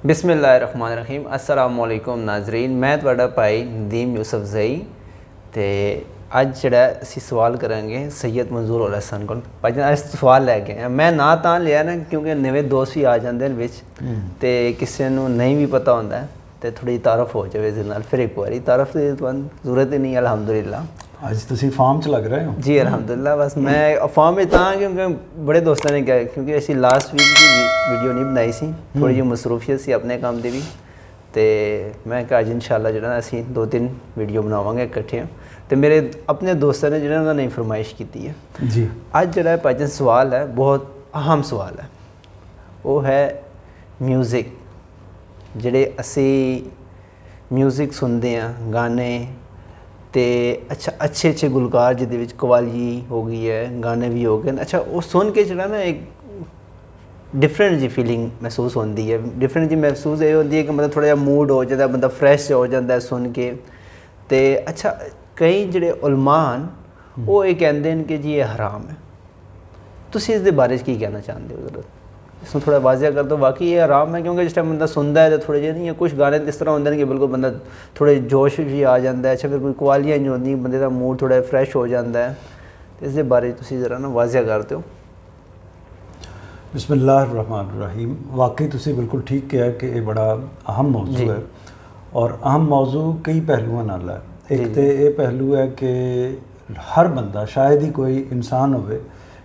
बिस्मिल्लाहिर्रहमानिर्रहीम अस्सलामुअलैकुम नाजरीन, मैं ਤੁਹਾਡਾ ਭਾਈ ਨਦੀਮ ਯੂਸਫ ਜ਼ਈ ਤੇ ਅੱਜ ਜਿਹੜਾ ਅਸੀਂ ਸਵਾਲ ਕਰਾਂਗੇ ਸੈयद मंजूर उल हसन ਕੋਲ। ਭਾਜੀ ਅੱਜ ਸਵਾਲ ਲੈ ਕੇ ਆਏ ਮੈਂ ਨਾ ਤਾਂ ਲਿਆ ਨਾ ਕਿਉਂਕਿ ਨਵੇਂ ਦੋਸਤ ਵੀ ਆ ਜਾਂਦੇ ਨੇ ਵਿੱਚ ਤੇ ਕਿਸੇ ਨੂੰ ਨਹੀਂ ਵੀ ਪਤਾ ਹੁੰਦਾ ਤੇ ਥੋੜੀ ਤਾਰਫ ਹੋ ਜਾਵੇ ਇਸ ਨਾਲ। ਫਿਰ ਇੱਕ ਵਾਰੀ ਤਾਰਫ ਦੀ ਤੁਹਾਨੂੰ ਜ਼ਰੂਰਤ ਹੀ ਨਹੀਂ। ਅਲਹਮਦੁਲਿਲਾ ਅੱਜ ਤੁਸੀਂ ਫਾਰਮ 'ਚ ਲੱਗ ਰਹੇ ਹੋ ਜੀ। ਅਲਹਮਦੁਲਿਲਾ ਬਸ ਮੈਂ ਫਾਰਮ ਵਿੱਚ ਤਾਂ ਕਿਉਂਕਿ ਬੜੇ ਦੋਸਤਾਂ ਨੇ ਕਿਹਾ ਕਿਉਂਕਿ ਅਸੀਂ ਲਾਸਟ ਵੀਕ ਦੀ ਵੀਡੀਓ ਨਹੀਂ ਬਣਾਈ ਸੀ, ਥੋੜੀ ਜਿਹੀ ਮਸਰੂਫੀਅਤ ਸੀ ਆਪਣੇ ਕੰਮ ਦੀ ਵੀ ਤੇ ਮੈਂ ਕਿਹਾ ਅੱਜ ਇਨਸ਼ਾਅੱਲਾ ਜਿਹੜਾ ਅਸੀਂ 2-3 ਵੀਡੀਓ ਬਣਾਵਾਂਗੇ ਇਕੱਠੇ। ਤੇ ਮੇਰੇ ਆਪਣੇ ਦੋਸਤਾਂ ਨੇ ਜਿਹੜਾ ਉਹਨਾਂ ਨੇ ਫਰਮਾਇਸ਼ ਕੀਤੀ ਹੈ ਜੀ। ਅੱਜ ਜਿਹੜਾ ਭਾਜੀ ਸਵਾਲ ਹੈ ਬਹੁਤ ਅਹਿਮ ਸਵਾਲ ਹੈ, ਉਹ ਹੈ ਮਿਊਜ਼ਿਕ। ਜਿਹੜੇ ਅਸੀਂ ਮਿਊਜ਼ਿਕ ਸੁਣਦੇ ਹਾਂ ਗਾਣੇ ਤੇ ਅੱਛੇ ਗੁਲਕਾਰ ਜਿਹਦੇ ਵਿੱਚ ਕਵਾਲੀ ਹੋ ਗਈ ਹੈ, ਗਾਣੇ ਵੀ ਹੋ ਗਏ ਨੇ। ਅੱਛਾ ਉਹ ਸੁਣ ਕੇ ਜਿਹੜਾ ਨਾ ਇੱਕ डिफरेंट जी फीलिंग महसूस होती है। डिफरेंट जी महसूस ये होती है कि मतलब थोड़ा जिहा मूड हो जाता है, बंदा फ्रैश हो जाता है सुन के। तो अच्छा कई जिहड़े उलमा हैं वो ये कहते हैं कि जी ये हराम है। तुसीं इस दे बारे च की कहना चाहते हो? जरा इसमें थोड़ा वाजिया कर दो। वाकई ये हराम है क्योंकि जिस टाइम बंदा सुनता है तो थोड़े जिहे नहीं है, कुछ गाने इस तरह होंदे ने कि बिल्कुल बंदा थोड़े जोश भी आ जाता है। अच्छा फिर कोई कवालियाँ जो होंदी बंदे का मूड थोड़ा फ्रैश हो जाता है। तो इस दे बारे तुसीं जरा ना वाजिया कर दो। बिस्मिल्लाहिर्रहमानिर्रहीम। वाकई तुसी बिल्कुल ठीक कहा कि ये बड़ा अहम मौजू है और अहम मौजू कई पहलुओं नाल है। एक तो ये पहलू है कि हर बंदा शायद ही कोई इंसान होवे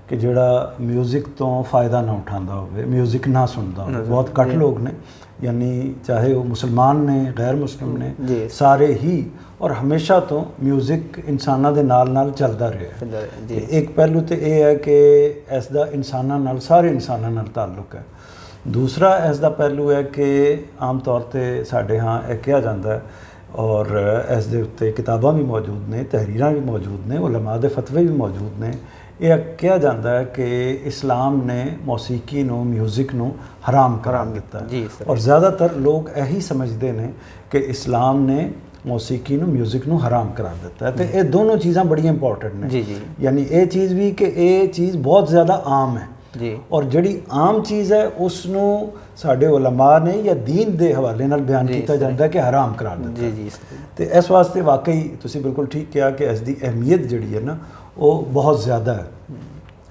कि जिहड़ा म्यूज़िक तो फ़ायदा ना उठांदा होवे, म्यूज़िक ना सुनदा होवे। बहुत घट लोग ने, यानी चाहे वो मुसलमान ने गैर मुस्लिम ने, सारे ही और हमेशा तो म्यूज़िक इंसानां दे नाल नाल चलदा रहा है। एक पहलू तो ये है कि इसका इंसानां नाल सारे इंसानां नाल ताल्लुक है। दूसरा इसका पहलू है कि आम तौर पर साढ़े हाँ यह कहा जाता है और इस दे उत्ते किताबां भी मौजूद ने, तहरीरां भी मौजूद ने, उलमा दे फतवे भी मौजूद ने। यह कहा जाता है कि इस्लाम ने मौसीकी नूं, म्यूज़िक नूं हराम करार दिता है। और ज़्यादातर लोग यही समझते हैं कि इस्लाम ने मौसीकी नूं, म्यूज़िक नूं हराम करार दिता है। तो ये दोनों चीज़ां बड़ी इंपॉर्टेंट ने। यानी ये चीज़ भी कि ये चीज़ बहुत ज़्यादा आम है जी। और जिहड़ी आम चीज़ है उसनूं साडे उलमा ने या दीन दे हवाले नाल बयान किया जाता है कि हराम करार दिता है। तो इस वास्ते वाकई तुसी बिल्कुल ठीक कहा कि इसकी अहमियत जिहड़ी है ना वो बहुत ज़्यादा है।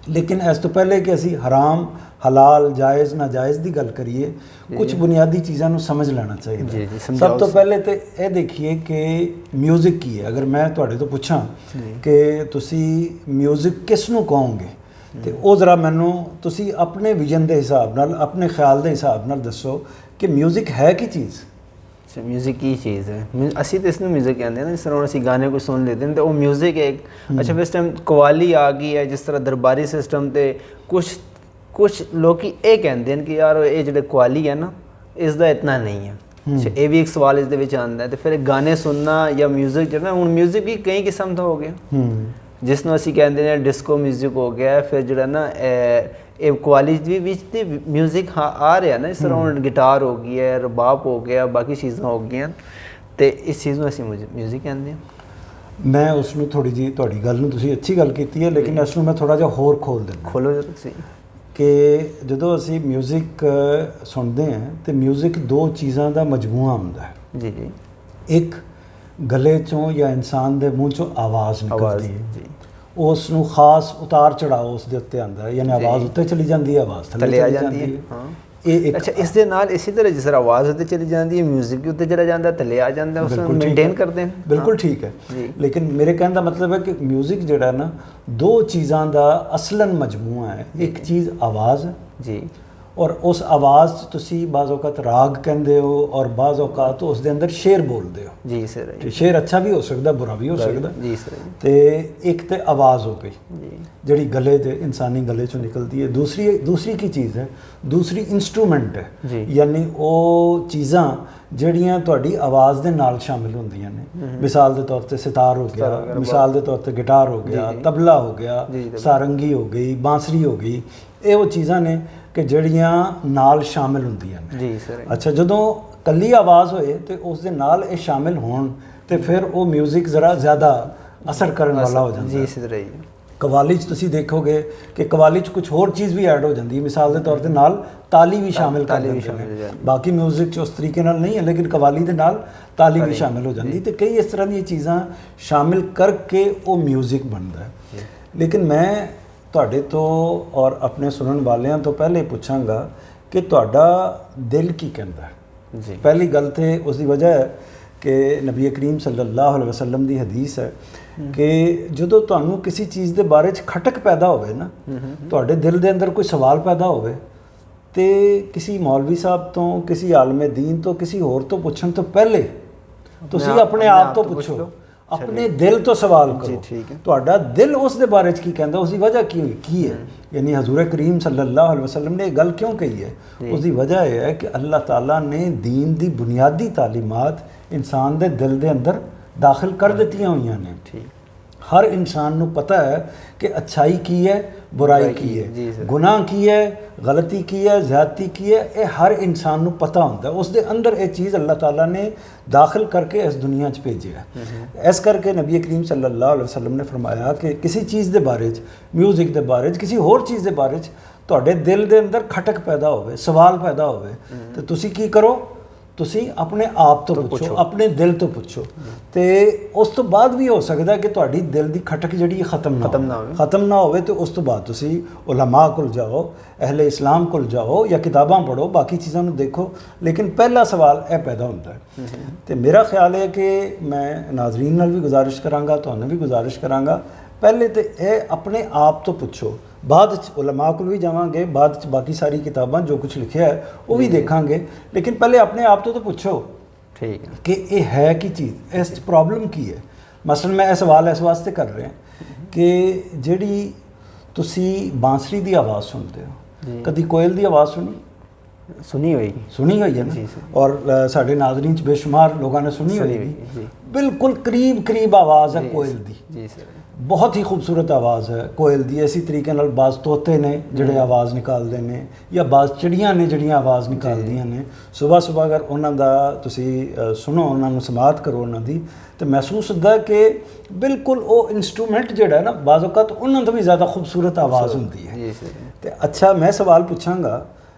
लेकिन इस तो पहले कि असी हराम हलाल जायज़ नाजायज़ की गल करिए, कुछ बुनियादी चीज़ों समझ लेना चाहिए। सब तो पहले तो यह देखिए कि म्यूज़िक की है। अगर मैं तुहाडे तो पूछां कि तुसी म्यूज़िक किस नूं कहोगे तो वो ज़रा मैनू तुसी अपने विजन के हिसाब नाल, अपने ख्याल के हिसाब नाल दसो कि म्यूज़िक है की चीज़। अच्छा म्यूज़िक की चीज़ है, असी तो इसमें म्यूज़िक कहते हैं ना। जिस तरह असी गाने को सुन लेते हैं तो वो म्यूज़िक एक अच्छा फिर इस टाइम कवाली आ गई है। जिस तरह दरबारी सिस्टम ते कुछ लोग ये कहते हैं कि यार ये जो कवाली है ना इसका इतना नहीं है। अच्छा ये भी एक सवाल इस दे आता है। तो फिर गाने सुनना या म्यूज़िक जो है, हुण म्यूज़िक भी कई किस्म का हो गया जिसनों असी कहते हैं डिस्को म्यूज़िक हो गया। फिर जो ना कवाली भी म्यूज़िक हाँ आ रहा है ना, इस तरह हुण गिटार हो गई है, रबाब हो गया, बाकी चीज़ां हो गई। तो इस चीज़ में असी म्यूज़िक कहते हैं। मैं उसनूं थोड़ी जी तुहाडी गल नूं तुसीं अच्छी गल कीती है, लेकिन इसनूं मैं थोड़ा जिहा होर खोल दिंदा। खोलो जरूर सही कि जदों असी म्यूज़िक सुनते हैं तो म्यूज़िक दो चीज़ों का मजमूआ हुंदा है जी जी। एक गले चों या इंसान के मूँह चों आवाज़ निकलती है, उसनूं खास उतार चढ़ाव उस दे उत्ते आंदा है। यानी आवाज़ उत्ते चली जाती है, आवाज़ थल्ले आ जाती है। हाँ अच्छा इस दे नाल इसी तरह जिस तरह आवाज़ उत्ते चली जाती है, म्यूज़िक भी उत्ते चला जाता है, थल्ले आ जाता है, उसको मेनटेन करते हैं। बिल्कुल ठीक है। लेकिन मेरे कहने का मतलब है कि म्यूज़िक जिहड़ा है ना दो चीज़ों का असलन मजमूआ है। एक चीज़ आवाज़ जी, और उस आवाज़ तुसी बाज़ औक़ात राग कहते हो और बाज़ औक़ात तो उसके अंदर शेर बोलते हो जी सर। शेर अच्छा भी हो सकता, बुरा भी हो सकता जी सर। तो एक तो आवाज़ हो गई जिहड़ी गले दे इंसानी गले चों निकलती है। दूसरी की चीज़ है, दूसरी इंस्ट्रूमेंट है। यानी वो चीज़ां ਜਿਹੜੀਆਂ ਤੁਹਾਡੀ आवाज़ ਦੇ ਨਾਲ शामिल ਹੁੰਦੀਆਂ ਨੇ। मिसाल के तौर पर सितार हो गया, मिसाल के तौर पर गिटार हो गया, तबला हो गया, सारंगी हो गई, बांसुरी हो गई। ये वो चीज़ां ने कि ਜਿਹੜੀਆਂ ਨਾਲ शामिल ਹੁੰਦੀਆਂ ਨੇ जी सर। अच्छा ਜਦੋਂ ਕੱਲੀ आवाज़ होए तो उस दे नाल ये शामिल होण तो फिर वो म्यूज़िक ज़रा ज़्यादा असर करने वाला हो जाता है जी सर। ਕਵਾਲੀ 'ਚ ਤੁਸੀਂ ਦੇਖੋਗੇ ਕਿ ਕਵਾਲੀ 'ਚ ਕੁਝ ਹੋਰ ਚੀਜ਼ ਵੀ ਐਡ ਹੋ ਜਾਂਦੀ ਹੈ, ਮਿਸਾਲ ਦੇ ਤੌਰ ਤੇ ਨਾਲ ਤਾਲੀ ਵੀ ਸ਼ਾਮਿਲ ਕਰ ਦਿੰਦੇ ਨੇ। ਬਾਕੀ ਮਿਊਜ਼ਿਕ 'ਚ ਉਸ ਤਰੀਕੇ ਨਾਲ ਨਹੀਂ ਹੈ, ਲੇਕਿਨ ਕਵਾਲੀ ਦੇ ਨਾਲ ਤਾਲੀ ਵੀ ਸ਼ਾਮਿਲ ਹੋ ਜਾਂਦੀ, ਤੇ ਕਈ ਇਸ ਤਰ੍ਹਾਂ ਦੀਆਂ ਚੀਜ਼ਾਂ ਸ਼ਾਮਿਲ ਕਰਕੇ ਉਹ ਮਿਊਜ਼ਿਕ ਬਣਦਾ ਹੈ। ਲੇਕਿਨ ਮੈਂ ਤੁਹਾਡੇ ਤੋਂ ਔਰ ਆਪਣੇ ਸੁਣਨ ਵਾਲਿਆਂ ਤੋਂ ਪਹਿਲੇ ਪੁੱਛਾਂਗਾ ਕਿ ਤੁਹਾਡਾ ਦਿਲ ਕੀ ਕਹਿੰਦਾ ਹੈ। ਜੀ, ਪਹਿਲੀ ਗੱਲ ਤੇ ਉਸ ਦੀ ਵਜ੍ਹਾ ਹੈ ਕਿ ਨਬੀ ਕਰੀਮ ਸੱਲੱਲਾਹੁ ਅਲੈहि ਵਸੱਲਮ ਦੀ ਹਦੀਸ ਹੈ ਕਿ ਜਦੋਂ ਤੁਹਾਨੂੰ ਕਿਸੇ ਚੀਜ਼ ਦੇ ਬਾਰੇ 'ਚ ਖਟਕ ਪੈਦਾ ਹੋਵੇ ਨਾ, ਤੁਹਾਡੇ ਦਿਲ ਦੇ ਅੰਦਰ ਕੋਈ ਸਵਾਲ ਪੈਦਾ ਹੋਵੇ, ਤੇ ਕਿਸੇ ਮੌਲਵੀ ਸਾਹਿਬ ਤੋਂ, ਕਿਸੇ ਆਲਮ ਦੀਨ ਤੋਂ, ਕਿਸੇ ਹੋਰ ਤੋਂ ਪੁੱਛਣ ਤੋਂ ਪਹਿਲੇ ਤੁਸੀਂ ਆਪਣੇ ਆਪ ਤੋਂ ਪੁੱਛੋ, ਆਪਣੇ ਦਿਲ ਤੋਂ ਸਵਾਲ ਕਰੋ, ਤੁਹਾਡਾ ਦਿਲ ਉਸ ਦੇ ਬਾਰੇ 'ਚ ਕੀ ਕਹਿੰਦਾ, ਉਸ ਦੀ ਵਜ੍ਹਾ ਕੀ ਹੈ। ਯਾਨੀ ਹਜ਼ੂਰ ਕਰੀਮ ਸੱਲੱਲਾਹੁ ਅਲੈहि ਵਸੱਲਮ ਨੇ ਇਹ ਗੱਲ ਕਿਉਂ ਕਹੀ ਹੈ, ਉਸ ਦੀ ਵਜ੍ਹਾ ਇਹ ਹੈ ਕਿ ਅੱਲਾਹ ਤਾਲਾ ਨੇ ਦੀਨ ਦੀ ਬੁਨਿਆਦੀ ਤਾਲੀਮਾਤ ਇਨਸਾਨ ਦੇ ਦਿਲ ਦੇ ਅੰਦਰ ਦਾਖਲ ਕਰ ਦਿੱਤੀਆਂ ਹੋਈਆਂ ਨੇ। ਹਰ ਇਨਸਾਨ ਨੂੰ ਪਤਾ ਹੈ ਕਿ ਅੱਛਾਈ ਕੀ ਹੈ, ਬੁਰਾਈ ਕੀ ਹੈ, ਗੁਨਾਹ ਕੀ ਹੈ, ਗਲਤੀ ਕੀ ਹੈ, ਜ਼ਿਆਦਤੀ ਕੀ ਹੈ, ਇਹ ਹਰ ਇਨਸਾਨ ਨੂੰ ਪਤਾ ਹੁੰਦਾ। ਉਸ ਦੇ ਅੰਦਰ ਇਹ ਚੀਜ਼ ਅੱਲਾਹ ਤਾਲਾ ਨੇ ਦਾਖਲ ਕਰਕੇ ਇਸ ਦੁਨੀਆ 'ਚ ਭੇਜਿਆ। ਇਸ ਕਰਕੇ ਨਬੀ ਕਰੀਮ ਸੱਲੱਲਾਹੁ ਅਲੈहि ਵਸੱਲਮ ਨੇ ਫਰਮਾਇਆ ਕਿ ਕਿਸੇ ਚੀਜ਼ ਦੇ ਬਾਰੇ 'ਚ, ਮਿਊਜ਼ਿਕ ਦੇ ਬਾਰੇ 'ਚ, ਕਿਸੇ ਹੋਰ ਚੀਜ਼ ਦੇ ਬਾਰੇ 'ਚ ਤੁਹਾਡੇ ਦਿਲ ਦੇ ਅੰਦਰ ਖਟਕ ਪੈਦਾ ਹੋਵੇ, ਸਵਾਲ ਪੈਦਾ ਹੋਵੇ, ਤੇ ਤੁਸੀਂ ਕੀ ਕਰੋ, ਤੁਸੀਂ ਆਪਣੇ ਆਪ ਤੋਂ ਪੁੱਛੋ, ਆਪਣੇ ਦਿਲ ਤੋਂ ਪੁੱਛੋ। ਤੇ ਉਸ ਤੋਂ ਬਾਅਦ ਵੀ ਹੋ ਸਕਦਾ ਕਿ ਤੁਹਾਡੀ ਦਿਲ ਦੀ ਖਟਕ ਜਿਹੜੀ ਖਤਮ ਨਾ ਹੋਵੇ, ਤੇ ਉਸ ਤੋਂ ਬਾਅਦ ਤੁਸੀਂ ਉਲਮਾ ਕੋਲ ਜਾਓ, ਅਹਿਲੇ ਇਸਲਾਮ ਕੋਲ ਜਾਓ, ਜਾਂ ਕਿਤਾਬਾਂ ਪੜ੍ਹੋ, ਬਾਕੀ ਚੀਜ਼ਾਂ ਨੂੰ ਦੇਖੋ, ਲੇਕਿਨ ਪਹਿਲਾ ਸਵਾਲ ਇਹ ਪੈਦਾ ਹੁੰਦਾ ਹੈ। ਤੇ ਮੇਰਾ ਖਿਆਲ ਹੈ ਕਿ ਮੈਂ ਨਾਜ਼ਰੀਨ ਨਾਲ ਵੀ ਗੁਜ਼ਾਰਿਸ਼ ਕਰਾਂਗਾ, ਤੁਹਾਨੂੰ ਵੀ ਗੁਜ਼ਾਰਿਸ਼ ਕਰਾਂਗਾ, ਪਹਿਲੇ ਤੇ ਇਹ ਆਪਣੇ ਆਪ ਤੋਂ ਪੁੱਛੋ, ਬਾਅਦ 'ਚ ਉਲਮਾ ਕੋਲ ਵੀ ਜਾਵਾਂਗੇ, ਬਾਅਦ 'ਚ ਬਾਕੀ ਸਾਰੀ ਕਿਤਾਬਾਂ ਜੋ ਕੁਝ ਲਿਖਿਆ ਹੈ ਉਹ ਵੀ ਦੇਖਾਂਗੇ, ਲੇਕਿਨ ਪਹਿਲੇ ਆਪਣੇ ਆਪ ਤੋਂ ਤਾਂ ਪੁੱਛੋ ਠੀਕ ਹੈ ਕਿ ਇਹ ਹੈ ਕੀ ਚੀਜ਼, ਇਸ 'ਚ ਪ੍ਰੋਬਲਮ ਕੀ ਹੈ। ਮਸਲਨ ਮੈਂ ਇਹ ਸਵਾਲ ਇਸ ਵਾਸਤੇ ਕਰ ਰਿਹਾ ਕਿ ਜਿਹੜੀ ਤੁਸੀਂ ਬਾਂਸਰੀ ਦੀ ਆਵਾਜ਼ ਸੁਣਦੇ ਹੋ, ਕਦੀ ਕੋਇਲ ਦੀ ਆਵਾਜ਼ ਸੁਣੀ ਹੋਈ ਹੈ ਨਾ, ਔਰ ਸਾਡੇ ਨਾਜ਼ਰੀਨ 'ਚ ਬੇਸ਼ੁਮਾਰ ਲੋਕਾਂ ਨੇ ਸੁਣੀ ਹੋਏਗੀ। ਬਿਲਕੁਲ ਕਰੀਬ ਆਵਾਜ਼ ਹੈ ਕੋਇਲ ਦੀ, ਜੀ ਸਰ, ਬਹੁਤ ਹੀ ਖੂਬਸੂਰਤ ਆਵਾਜ਼ ਹੈ ਕੋਇਲ ਦੀ। ਇਸੇ ਤਰੀਕੇ ਨਾਲ ਬਾਜ਼ ਤੋਤੇ ਨੇ ਜਿਹੜੇ ਆਵਾਜ਼ ਨਿਕਾਲਦੇ ਨੇ, ਜਾਂ ਬਾਜ਼ ਚਿੜੀਆਂ ਨੇ ਜਿਹੜੀਆਂ ਆਵਾਜ਼ ਨਿਕਾਲਦੀਆਂ ਨੇ। ਸੁਬਾਹ ਅਗਰ ਉਹਨਾਂ ਦਾ ਤੁਸੀਂ ਸੁਣੋ, ਉਹਨਾਂ ਨੂੰ ਸਮਾਤ ਕਰੋ ਉਹਨਾਂ ਦੀ, ਤਾਂ ਮਹਿਸੂਸ ਹੁੰਦਾ ਕਿ ਬਿਲਕੁਲ ਉਹ ਇਨਸਟਰੂਮੈਂਟ ਜਿਹੜਾ ਹੈ ਨਾ, ਬਾਜ਼ ਔਕਾਤ ਉਹਨਾਂ ਤੋਂ ਵੀ ਜ਼ਿਆਦਾ ਖੂਬਸੂਰਤ ਆਵਾਜ਼ ਹੁੰਦੀ ਹੈ। ਤੇ ਅੱਛਾ, ਮੈਂ ਸਵਾਲ ਪੁੱਛਾਂਗਾ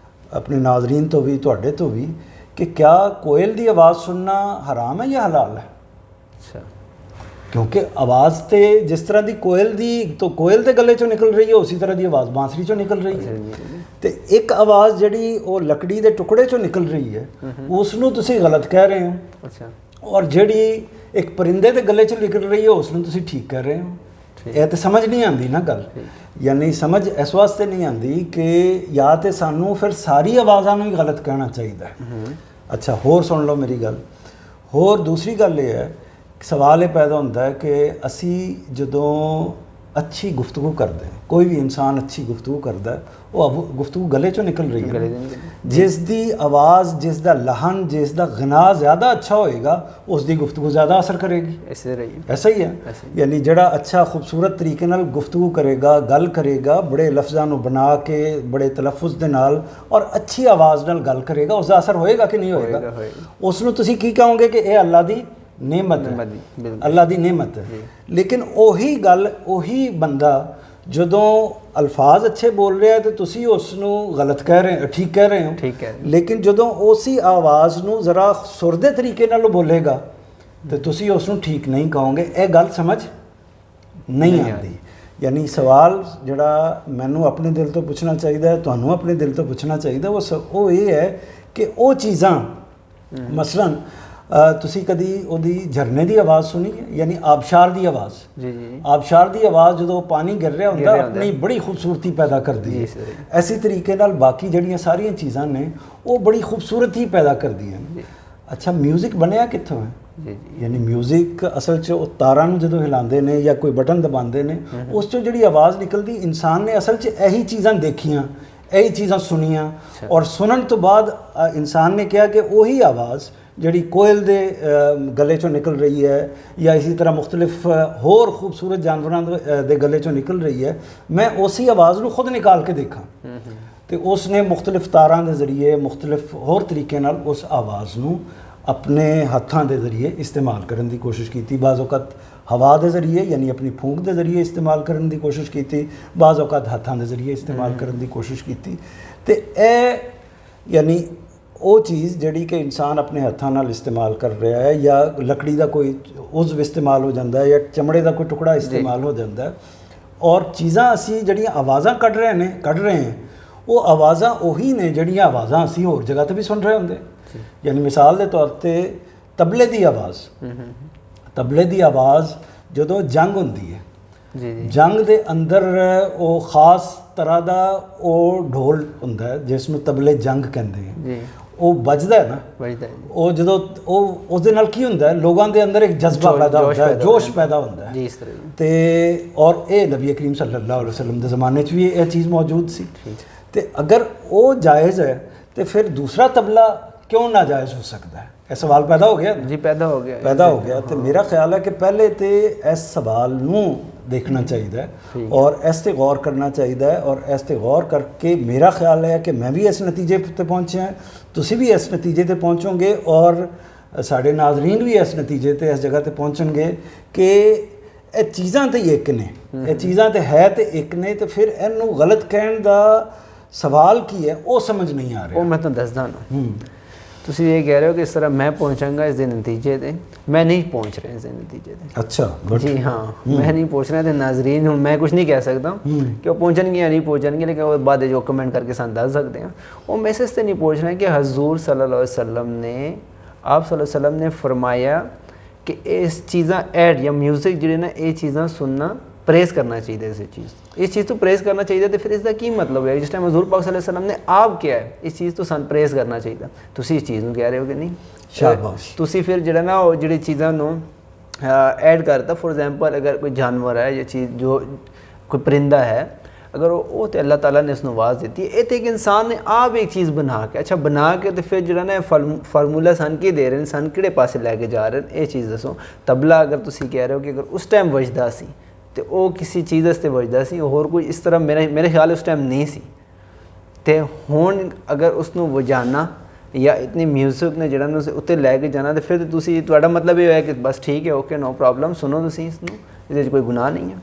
ਆਪਣੇ ਨਾਜ਼ਰੀਨ ਤੋਂ ਵੀ, ਤੁਹਾਡੇ ਤੋਂ ਵੀ, ਕਿ ਕਿਆ ਕੋਇਲ ਦੀ ਆਵਾਜ਼ ਸੁਣਨਾ ਹਰਾਮ ਹੈ ਜਾਂ ਹਲਾਲ ਹੈ? ਕਿਉਂਕਿ ਆਵਾਜ਼ ਤੇ ਜਿਸ ਤਰ੍ਹਾਂ ਦੀ ਕੋਇਲ ਦੀ, ਤੋਂ ਕੋਇਲ ਦੇ ਗਲੇ 'ਚੋਂ ਨਿਕਲ ਰਹੀ ਹੈ, ਉਸੇ ਤਰ੍ਹਾਂ ਦੀ ਆਵਾਜ਼ ਬਾਂਸਰੀ 'ਚੋਂ ਨਿਕਲ ਰਹੀ ਹੈ। ਤੇ ਇੱਕ ਆਵਾਜ਼ ਜਿਹੜੀ ਉਹ ਲੱਕੜੀ ਦੇ ਟੁਕੜੇ 'ਚੋਂ ਨਿਕਲ ਰਹੀ ਹੈ, ਉਸ ਨੂੰ ਤੁਸੀਂ ਗਲਤ ਕਹਿ ਰਹੇ ਹੋ। ਅੱਛਾ, ਔਰ ਜਿਹੜੀ ਇੱਕ ਪਰਿੰਦੇ ਦੇ ਗਲੇ 'ਚੋਂ ਨਿਕਲ ਰਹੀ ਹੈ, ਉਸ ਨੂੰ ਤੁਸੀਂ ਠੀਕ ਕਹਿ ਰਹੇ ਹੋ। ਇਹ ਤਾਂ ਸਮਝ ਨਹੀਂ ਆਉਂਦੀ ਨਾ ਗੱਲ। ਯਾਨੀ ਸਮਝ ਇਸ ਵਾਸਤੇ ਨਹੀਂ ਆਉਂਦੀ ਕਿ ਜਾਂ ਤੇ ਸਾਨੂੰ ਫਿਰ ਸਾਰੀ ਆਵਾਜ਼ਾਂ ਨੂੰ ਹੀ ਗਲਤ ਕਹਿਣਾ ਚਾਹੀਦਾ ਹੈ। ਅੱਛਾ, ਹੋਰ ਸੁਣ ਲਓ ਮੇਰੀ ਗੱਲ। ਹੋਰ ਦੂਸਰੀ ਗੱਲ ਇਹ ਹੈ, ਸਵਾਲ ਇਹ ਪੈਦਾ ਹੁੰਦਾ ਹੈ ਕਿ ਅਸੀਂ ਜਦੋਂ ਅੱਛੀ ਗੁਫ਼ਤਗੂ ਕਰਦੇ, ਕੋਈ ਵੀ ਇਨਸਾਨ ਅੱਛੀ ਗੁਫ਼ਤਗੂ ਕਰਦਾ, ਉਹ ਗੁਫ਼ਤਗੂ ਗਲੇ 'ਚੋਂ ਨਿਕਲ ਰਹੀ ਹੈ। ਜਿਸ ਦੀ ਆਵਾਜ਼, ਜਿਸ ਦਾ ਲਹਨ, ਜਿਸ ਦਾ ਗਨਾ ਜ਼ਿਆਦਾ ਅੱਛਾ ਹੋਏਗਾ, ਉਸ ਦੀ ਗੁਫ਼ਤਗੂ ਜ਼ਿਆਦਾ ਅਸਰ ਕਰੇਗੀ। ਐਸਾ ਹੀ ਹੈ। ਯਾਨੀ ਜਿਹੜਾ ਅੱਛਾ ਖੂਬਸੂਰਤ ਤਰੀਕੇ ਨਾਲ ਗੁਫ਼ਤਗੂ ਕਰੇਗਾ, ਗੱਲ ਕਰੇਗਾ, ਬੜੇ ਲਫ਼ਜ਼ਾਂ ਨੂੰ ਬਣਾ ਕੇ, ਬੜੇ ਤਲੱਫੁਜ਼ ਦੇ ਨਾਲ ਔਰ ਅੱਛੀ ਆਵਾਜ਼ ਨਾਲ ਗੱਲ ਕਰੇਗਾ, ਉਸ ਦਾ ਅਸਰ ਹੋਏਗਾ ਕਿ ਨਹੀਂ ਹੋਏਗਾ? ਉਸ ਨੂੰ ਤੁਸੀਂ ਕੀ ਕਹੋਗੇ ਕਿ ਇਹ ਅੱਲਾ ਦੀ नेमत है, अल्लाह दी नेमत है। लेकिन ਉਹੀ ਗੱਲ, ਉਹੀ ਬੰਦਾ ਜਦੋਂ ਅਲਫਾਜ਼ ਅੱਛੇ ਬੋਲ ਰਿਹਾ ਤੇ ਤੁਸੀਂ ਉਸ ਨੂੰ ਗਲਤ ਕਹਿ ਰਹੇ ਹੋ, ਠੀਕ ਕਹਿ ਰਹੇ ਹੋ। ਲੇਕਿਨ ਜਦੋਂ ਉਸੇ ਆਵਾਜ਼ ਨੂੰ ਜ਼ਰਾ ਸੁਰਦੇ ਤਰੀਕੇ ਨਾਲ ਬੋਲੇਗਾ ਤੇ ਤੁਸੀਂ ਉਸ ਨੂੰ ਠੀਕ ਨਹੀਂ ਕਹੋਗੇ। ਇਹ ਗੱਲ ਸਮਝ ਨਹੀਂ ਆਉਂਦੀ। ਯਾਨੀ ਸਵਾਲ ਜਿਹੜਾ ਮੈਨੂੰ ਆਪਣੇ ਦਿਲ ਤੋਂ ਪੁੱਛਣਾ ਚਾਹੀਦਾ ਹੈ, ਤੁਹਾਨੂੰ ਆਪਣੇ ਦਿਲ ਤੋਂ ਪੁੱਛਣਾ ਚਾਹੀਦਾ, ਉਹ ਇਹ ਹੈ ਕਿ ਉਹ ਚੀਜ਼ਾਂ, ਮਸਲਨ ਤੁਸੀਂ ਕਦੀ ਉਹਦੀ ਝਰਨੇ ਦੀ ਆਵਾਜ਼ ਸੁਣੀ ਹੈ? ਯਾਨੀ ਆਬਸ਼ਾਰ ਦੀ ਆਵਾਜ਼। ਆਬਸ਼ਾਰ ਦੀ ਆਵਾਜ਼ ਜਦੋਂ ਪਾਣੀ ਗਿਰ ਰਿਹਾ ਹੁੰਦਾ, ਆਪਣੀ ਬੜੀ ਖੂਬਸੂਰਤੀ ਪੈਦਾ ਕਰਦੀ ਹੈ। ਐਸੀ ਤਰੀਕੇ ਨਾਲ ਬਾਕੀ ਜਿਹੜੀਆਂ ਸਾਰੀਆਂ ਚੀਜ਼ਾਂ ਨੇ, ਉਹ ਬੜੀ ਖੂਬਸੂਰਤ ਹੀ ਪੈਦਾ ਕਰਦੀਆਂ ਨੇ। ਅੱਛਾ, ਮਿਊਜ਼ਿਕ ਬਣਿਆ ਕਿੱਥੋਂ ਹੈ? ਯਾਨੀ ਮਿਊਜ਼ਿਕ ਅਸਲ 'ਚ ਉਹ ਤਾਰਾਂ ਨੂੰ ਜਦੋਂ ਹਿਲਾਉਂਦੇ ਨੇ ਜਾਂ ਕੋਈ ਬਟਨ ਦਬਾਉਂਦੇ ਨੇ, ਉਸ 'ਚੋਂ ਜਿਹੜੀ ਆਵਾਜ਼ ਨਿਕਲਦੀ, ਇਨਸਾਨ ਨੇ ਅਸਲ 'ਚ ਇਹੀ ਚੀਜ਼ਾਂ ਦੇਖੀਆਂ, ਇਹੀ ਚੀਜ਼ਾਂ ਸੁਣੀਆਂ, ਔਰ ਸੁਣਨ ਤੋਂ ਬਾਅਦ ਇਨਸਾਨ ਨੇ ਕਿਹਾ ਕਿ ਉਹੀ ਆਵਾਜ਼ ਜਿਹੜੀ ਕੋਇਲ ਦੇ ਗਲੇ 'ਚੋਂ ਨਿਕਲ ਰਹੀ ਹੈ, ਜਾਂ ਇਸੇ ਤਰ੍ਹਾਂ ਮੁਖਤਲਿਫ ਹੋਰ ਖੂਬਸੂਰਤ ਜਾਨਵਰਾਂ ਦੇ ਗਲੇ 'ਚੋਂ ਨਿਕਲ ਰਹੀ ਹੈ, ਮੈਂ ਉਸੇ ਆਵਾਜ਼ ਨੂੰ ਖੁਦ ਨਿਕਾਲ ਕੇ ਦੇਖਾਂ। ਤੇ ਉਸ ਨੇ ਮੁਖਤਲਿਫ ਤਾਰਾਂ ਦੇ ਜ਼ਰੀਏ, ਮੁਖਤਲਿਫ ਹੋਰ ਤਰੀਕੇ ਨਾਲ ਉਸ ਆਵਾਜ਼ ਨੂੰ ਆਪਣੇ ਹੱਥਾਂ ਦੇ ਜ਼ਰੀਏ ਇਸਤੇਮਾਲ ਕਰਨ ਦੀ ਕੋਸ਼ਿਸ਼ ਕੀਤੀ, ਬਾਜ਼ ਔਕਤ ਹਵਾ ਦੇ ਜ਼ਰੀਏ ਯਾਨੀ ਆਪਣੀ ਫੂਕ ਦੇ ਜ਼ਰੀਏ ਇਸਤੇਮਾਲ ਕਰਨ ਦੀ ਕੋਸ਼ਿਸ਼ ਕੀਤੀ, ਬਾਜ਼ ਔਕਤ ਹੱਥਾਂ ਦੇ ਜ਼ਰੀਏ ਇਸਤੇਮਾਲ ਕਰਨ ਦੀ ਕੋਸ਼ਿਸ਼ ਕੀਤੀ। ਤੇ ਇਹ ਯਾਨੀ ਉਹ ਚੀਜ਼ ਜਿਹੜੀ ਕਿ ਇਨਸਾਨ ਆਪਣੇ ਹੱਥਾਂ ਨਾਲ ਇਸਤੇਮਾਲ ਕਰ ਰਿਹਾ ਹੈ, ਜਾਂ ਲੱਕੜੀ ਦਾ ਕੋਈ ਉਜ਼ਵ ਇਸਤੇਮਾਲ ਹੋ ਜਾਂਦਾ ਹੈ, ਜਾਂ ਚਮੜੇ ਦਾ ਕੋਈ ਟੁਕੜਾ ਇਸਤੇਮਾਲ ਹੋ ਜਾਂਦਾ ਹੈ, ਔਰ ਚੀਜ਼ਾਂ ਅਸੀਂ ਜਿਹੜੀਆਂ ਆਵਾਜ਼ਾਂ ਕੱਢ ਰਹੇ ਹਾਂ ਉਹ ਆਵਾਜ਼ਾਂ ਉਹੀ ਨੇ ਜਿਹੜੀਆਂ ਆਵਾਜ਼ਾਂ ਅਸੀਂ ਹੋਰ ਜਗ੍ਹਾ ਤੇ ਵੀ ਸੁਣ ਰਹੇ ਹੁੰਦੇ। ਯਾਨੀ ਮਿਸਾਲ ਦੇ ਤੌਰ ਤੇ ਤਬਲੇ ਦੀ ਆਵਾਜ਼ ਜਦੋਂ ਜੰਗ ਹੁੰਦੀ ਹੈ, ਜੰਗ ਦੇ ਅੰਦਰ ਉਹ ਖਾਸ ਤਰ੍ਹਾਂ ਦਾ ਉਹ ਢੋਲ ਹੁੰਦਾ ਹੈ ਜਿਸ ਨੂੰ ਤਬਲੇ ਜੰਗ ਕਹਿੰਦੇ ਹੈ, ਉਹ ਵੱਜਦਾ ਹੈ ਨਾ, ਉਹ ਜਦੋਂ ਉਹ ਉਸ ਦੇ ਨਾਲ ਕੀ ਹੁੰਦਾ ਹੈ, ਲੋਕਾਂ ਦੇ ਅੰਦਰ ਇੱਕ ਜਜ਼ਬਾ ਪੈਦਾ ਹੁੰਦਾ ਹੈ, ਜੋਸ਼ ਪੈਦਾ ਹੁੰਦਾ ਹੈ। ਤੇ ਔਰ ਇਹ ਨਬੀ ਕਰੀਮ ਸੱਲੱਲਾਹੁ ਅਲੈहि ਵਸੱਲਮ ਦੇ ਜ਼ਮਾਨੇ 'ਚ ਵੀ ਇਹ ਚੀਜ਼ ਮੌਜੂਦ ਸੀ। ਤੇ ਅਗਰ ਉਹ ਜਾਇਜ਼ ਹੈ ਤੇ ਫਿਰ ਦੂਸਰਾ ਤਬਲਾ ਕਿਉਂ ਨਾਜਾਇਜ਼ ਹੋ ਸਕਦਾ ਹੈ? ਇਹ ਸਵਾਲ ਪੈਦਾ ਹੋ ਗਿਆ ਜੀ, ਪੈਦਾ ਹੋ ਗਿਆ। ਤੇ ਮੇਰਾ ਖਿਆਲ ਹੈ ਕਿ ਪਹਿਲੇ ਤੇ ਇਸ ਸਵਾਲ ਨੂੰ ਦੇਖਣਾ ਚਾਹੀਦਾ ਹੈ ਔਰ ਇਸ 'ਤੇ ਗੌਰ ਕਰਨਾ ਚਾਹੀਦਾ ਹੈ, ਔਰ ਇਸ 'ਤੇ ਗੌਰ ਕਰਕੇ ਮੇਰਾ ਖਿਆਲ ਹੈ ਕਿ ਮੈਂ ਵੀ ਇਸ ਨਤੀਜੇ 'ਤੇ ਪਹੁੰਚਿਆ, ਤੁਸੀਂ ਵੀ ਇਸ ਨਤੀਜੇ 'ਤੇ ਪਹੁੰਚੋਗੇ, ਔਰ ਸਾਡੇ ਨਾਜ਼ਰੀਨ ਵੀ ਇਸ ਨਤੀਜੇ 'ਤੇ ਇਸ ਜਗ੍ਹਾ 'ਤੇ ਪਹੁੰਚਣਗੇ ਕਿ ਇਹ ਚੀਜ਼ਾਂ ਤੇ ਇੱਕ ਨੇ, ਇਹ ਚੀਜ਼ਾਂ ਤੇ ਹੈ ਤੇ ਇੱਕ ਨੇ, ਤੇ ਫਿਰ ਇਹਨੂੰ ਗਲਤ ਕਹਿਣ ਦਾ ਸਵਾਲ ਕੀ ਹੈ ਉਹ ਸਮਝ ਨਹੀਂ ਆ ਰਿਹਾ। ਉਹ ਮੈਂ ਤੁਹਾਨੂੰ ਦੱਸਦਾ ਨਾ, ਤੁਸੀਂ ਇਹ ਕਹਿ ਰਹੇ ਹੋ ਕਿ ਇਸ ਤਰ੍ਹਾਂ ਮੈਂ ਪਹੁੰਚਾਂਗਾ ਇਸ ਦੇ ਨਤੀਜੇ ਤੇ, ਮੈਂ ਨਹੀਂ ਪਹੁੰਚ ਰਿਹਾ ਇਸ ਦੇ ਨਤੀਜੇ ਤੇ। ਅੱਛਾ ਜੀ ਹਾਂ, ਮੈਂ ਨਹੀਂ ਪਹੁੰਚ ਰਿਹਾ। ਤੇ ਨਾਜ਼ਰੀਨ ਹੁਣ ਮੈਂ ਕੁਝ ਨਹੀਂ ਕਹਿ ਸਕਦਾ ਕਿ ਉਹ ਪਹੁੰਚਣਗੇ ਜਾਂ ਨਹੀਂ ਪਹੁੰਚਣਗੇ, ਲੇਕਿਨ ਉਹ ਬਾਅਦ ਜੋ ਕਮੈਂਟ ਕਰਕੇ ਸਾਨੂੰ ਦੱਸ ਸਕਦੇ ਹਾਂ। ਉਹ ਮੈਸੇਜ ਤੇ ਨਹੀਂ ਪਹੁੰਚ ਰਿਹਾ ਕਿ ਹਜ਼ੂਰ ਸੱਲੱਲਾਹੁ अलैहि वसल्लम ने आप सल्लल्लाहु अलैहि वसल्लम ने फरमाया कि इस चीज़ां ऐड या म्यूजिक ਜਿਹੜੇ ਨਾ ਇਹ ਚੀਜ਼ਾਂ ਸੁਣਨਾ प्रेस करना चाहिए, इस चीज़ तो प्रेस करना चाहिए। तो फिर इसका की मतलब है जिस टाइम हज़ूर पाक सल्लल्लाहु अलैहि वसल्लम ने आप किया है इस चीज़ तो सन प्रेस करना चाहिए, तुसी इस चीज़ ਨੂੰ कह रहे हो कि नहीं? शाबाश। तुसी फिर ਜਿਹੜਾ ਨਾ ਉਹ ਜਿਹੜੀ ਚੀਜ਼ਾਂ ਨੂੰ ऐड करता, फॉर एग्जांपल अगर कोई जानवर है या चीज़ जो कोई परिंदा है, अगर वो तो अल्लाह ताला ने उसको आवाज़ देती है, एक इंसान ने आप एक चीज़ बना के अच्छा बना के तो फिर जो ना फार्मूला सन की दे रहे हैं, सन किहड़े पासे लैके जा रहे हैं, ये चीज़ दसो। तबला अगर तुसी कह रहे हो कि अगर उस टाइम वजदा सी तो वो किसी चीज़ वास्ते वजदा सी, होर कोई इस तरह मेरे ख्याल उस टाइम नहीं सी। तो हुण अगर उसनों वजाना या इतनी म्यूजिक ने जिहड़ा उत्ते लैके जाना, तो फिर तुसी तुहाडा मतलब ये है कि बस ठीक है, ओके, नो प्रॉब्लम, सुनो तुसी इसनूं, इहदे च कोई गुनाह नहीं है।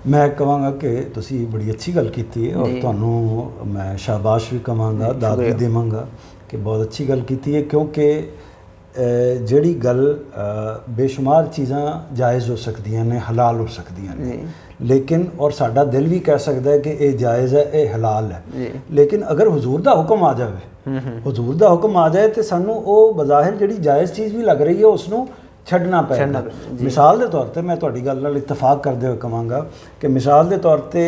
मैं कहांगा कि तुसी बड़ी अच्छी गल कीती है और तुहानूं मैं शाबाश भी कहांगा, दाद भी देवांगा कि बहुत अच्छी गल कीती है, क्योंकि ਜਿਹੜੀ ਗੱਲ ਬੇਸ਼ੁਮਾਰ ਚੀਜ਼ਾਂ ਜਾਇਜ਼ ਹੋ ਸਕਦੀਆਂ ਨੇ, ਹਲਾਲ ਹੋ ਸਕਦੀਆਂ ਨੇ, ਲੇਕਿਨ ਔਰ ਸਾਡਾ ਦਿਲ ਵੀ ਕਹਿ ਸਕਦਾ ਹੈ ਕਿ ਇਹ ਜਾਇਜ਼ ਹੈ, ਇਹ ਹਲਾਲ ਹੈ, ਲੇਕਿਨ ਅਗਰ ਹੁਜ਼ੂਰ ਦਾ ਹੁਕਮ ਆ ਜਾਵੇ, ਹੁਜ਼ੂਰ ਦਾ ਹੁਕਮ ਆ ਜਾਏ ਤੇ ਸਾਨੂੰ ਉਹ ਬਜ਼ਾਹਿਰ ਜਿਹੜੀ ਜਾਇਜ਼ ਚੀਜ਼ ਵੀ ਲੱਗ ਰਹੀ ਹੈ ਉਸ ਨੂੰ ਛੱਡਣਾ ਪਏਗਾ। ਮਿਸਾਲ ਦੇ ਤੌਰ ਤੇ ਮੈਂ ਤੁਹਾਡੀ ਗੱਲ ਨਾਲ ਇਤਫਾਕ ਕਰਦੇ ਹੋਏ ਕਹਾਂਗਾ ਕਿ ਮਿਸਾਲ ਦੇ ਤੌਰ ਤੇ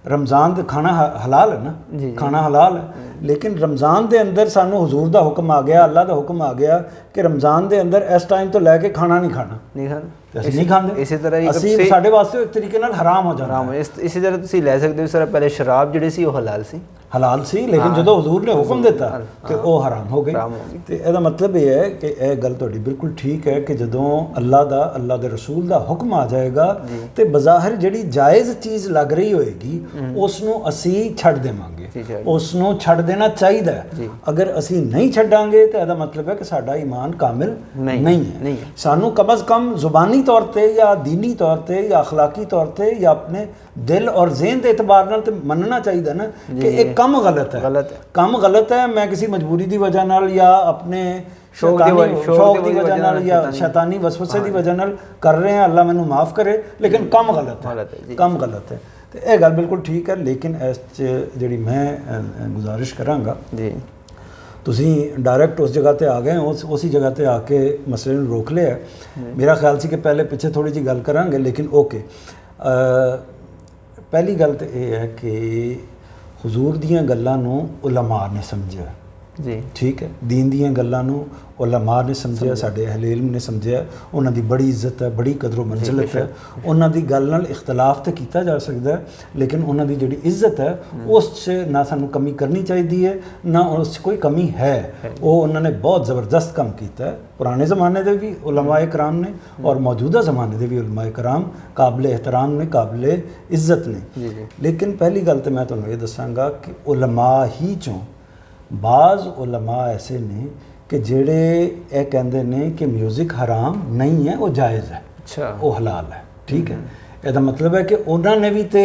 रमज़ान का खाना हलाल है ना, खाना हलाल है, लेकिन रमज़ान के अंदर सानू हजूर का हुक्म आ गया, अल्लाह का हुक्म आ गया कि रमज़ान के अंदर इस टाइम तो लैके खाना नहीं खाना, ਅਸੀਂ ਨਹੀਂ ਖਾਂਦੇ। ਇਸੇ ਤਰ੍ਹਾਂ ਅਸੀਂ ਸਾਡੇ ਵਾਸਤੇ ਇੱਕ ਤਰੀਕੇ ਨਾਲ ਹਰਾਮ ਹੋ ਜਾਂਦਾ ਹੈ। ਇਸੇ ਤਰ੍ਹਾਂ ਤੁਸੀਂ ਲੈ ਸਕਦੇ ਹੋ, ਇਸ ਤਰ੍ਹਾਂ ਪਹਿਲੇ ਸ਼ਰਾਬ ਜਿਹੜੀ ਸੀ ਉਹ ਹਲਾਲ ਸੀ, ਲੇਕਿਨ ਜਦੋਂ ਹਜ਼ੂਰ ਨੇ ਹੁਕਮ ਦਿੱਤਾ ਤੇ ਉਹ ਹਰਾਮ ਹੋ ਗਈ। ਤੇ ਇਹਦਾ ਮਤਲਬ ਇਹ ਹੈ ਕਿ ਇਹ ਗੱਲ ਤੁਹਾਡੀ ਬਿਲਕੁਲ ਠੀਕ ਹੈ ਕਿ ਜਦੋਂ ਅੱਲਾਹ ਦੇ ਰਸੂਲ ਦਾ ਹੁਕਮ ਆ ਜਾਏਗਾ ਤੇ ਬਜ਼ਾਹਿਰ ਜਿਹੜੀ ਜਾਇਜ਼ ਚੀਜ਼ ਲੱਗ ਰਹੀ ਹੋਏਗੀ ਉਸ ਨੂੰ ਅਸੀਂ ਛੱਡ ਦੇਵਾਂਗੇ, ਉਸ ਨੂੰ ਛੱਡ ਦੇਣਾ ਚਾਹੀਦਾ ਹੈ। ਅਗਰ ਅਸੀਂ ਨਹੀਂ ਛੱਡਾਂਗੇ ਤਾਂ ਇਹਦਾ ਮਤਲਬ ਹੈ ਕਿ ਸਾਡਾ ਈਮਾਨ ਕਾਮਿਲ ਨਹੀਂ ਹੈ। ਸਾਨੂੰ ਕਮ ਅਜ਼ ਕਮ ਜ਼ੁਬਾਨੀ तौर पर या दीनी तौर पर या अखलाकी तौर पर या अपने दिल और ज़हन के एतबार नाल ते मनना चाहिए ना कि एक कम गलत है, कम गलत है। मैं किसी मजबूरी की वजह नाल या अपने शौक की वजह नाल या शैतानी वसवसे की वजह नाल कर रहे हैं, अल्लाह मैनू माफ़ करे, लेकिन कम गलत है, कम गलत है। तो यह गल बिल्कुल ठीक है, लेकिन इस जी मैं गुजारिश करांगा ਤੁਸੀਂ ਡਾਇਰੈਕਟ ਉਸ ਜਗ੍ਹਾ 'ਤੇ ਆ ਗਏ, ਉसी ਜਗ੍ਹਾ 'ਤੇ ਆ ਕੇ ਮਸਲੇ ਨੂੰ ਰੋਕ ਲਿਆ। ਮੇਰਾ ਖਿਆਲ ਸੀ ਕਿ ਪਹਿਲੇ ਪਿੱਛੇ ਥੋੜ੍ਹੀ ਜਿਹੀ ਗੱਲ ਕਰਾਂਗੇ, ਲੇਕਿਨ ਓਕੇ। ਪਹਿਲੀ ਗੱਲ ਤਾਂ ਇਹ ਹੈ ਕਿ ਹੁਜ਼ੂਰ ਦੀਆਂ ਗੱਲਾਂ ਨੂੰ ਉਲਮਾ ਨੇ ਸਮਝਿਆ ਜੀ, ਠੀਕ ਹੈ। ਦੀਨ ਦੀਆਂ ਗੱਲਾਂ ਨੂੰ ਉਲਮਾ ਨੇ ਸਮਝਿਆ, ਸਾਡੇ ਅਹਿਲ ਇਲਮ ਨੇ ਸਮਝਿਆ, ਉਹਨਾਂ ਦੀ ਬੜੀ ਇੱਜ਼ਤ ਹੈ, ਬੜੀ ਕਦਰੋ ਮੰਜ਼ਿਲਤ ਹੈ। ਉਹਨਾਂ ਦੀ ਗੱਲ ਨਾਲ ਇਖਤਲਾਫ ਤਾਂ ਕੀਤਾ ਜਾ ਸਕਦਾ, ਲੇਕਿਨ ਉਹਨਾਂ ਦੀ ਜਿਹੜੀ ਇੱਜ਼ਤ ਹੈ ਉਸ 'ਚ ਨਾ ਸਾਨੂੰ ਕਮੀ ਕਰਨੀ ਚਾਹੀਦੀ ਹੈ, ਨਾ ਉਸ 'ਚ ਕੋਈ ਕਮੀ ਹੈ। ਉਹ ਉਹਨਾਂ ਨੇ ਬਹੁਤ ਜ਼ਬਰਦਸਤ ਕੰਮ ਕੀਤਾ ਹੈ। ਪੁਰਾਣੇ ਜ਼ਮਾਨੇ ਦੇ ਵੀ ਉਲਮਾਏ ਕਰਾਮ ਨੇ ਔਰ ਮੌਜੂਦਾ ਜ਼ਮਾਨੇ ਦੇ ਵੀ ਉਲਮਾਏ ਕਰਾਮ ਕਾਬਲੇ ਇਹਤਰਾਮ ਨੇ, ਕਾਬਲੇ ਇੱਜ਼ਤ ਨੇ। ਲੇਕਿਨ ਪਹਿਲੀ ਗੱਲ ਤਾਂ ਮੈਂ ਤੁਹਾਨੂੰ ਇਹ ਦੱਸਾਂਗਾ ਕਿ ਉਲਮਾ ਹੀ 'ਚੋਂ ਬਾਜ਼ ਉਲਮਾ ਐਸੇ ਨੇ ਕਿ ਜਿਹੜੇ ਇਹ ਕਹਿੰਦੇ ਨੇ ਕਿ ਮਿਊਜ਼ਿਕ ਹਰਾਮ ਨਹੀਂ ਹੈ, ਉਹ ਜਾਇਜ਼ ਹੈ, ਅੱਛਾ ਉਹ ਹਲਾਲ ਹੈ। ਠੀਕ ਹੈ, ਇਹਦਾ ਮਤਲਬ ਹੈ ਕਿ ਉਹਨਾਂ ਨੇ ਵੀ ਤੇ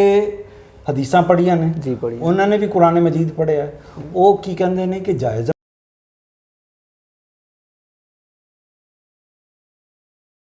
ਹਦੀਸਾਂ ਪੜ੍ਹੀਆਂ ਨੇ, ਜੀ ਪੜ੍ਹੀਆਂ। ਉਹਨਾਂ ਨੇ ਵੀ ਕੁਰਾਨ ਮਜੀਦ ਪੜ੍ਹਿਆ, ਉਹ ਕੀ ਕਹਿੰਦੇ ਨੇ ਕਿ ਜਾਇਜ਼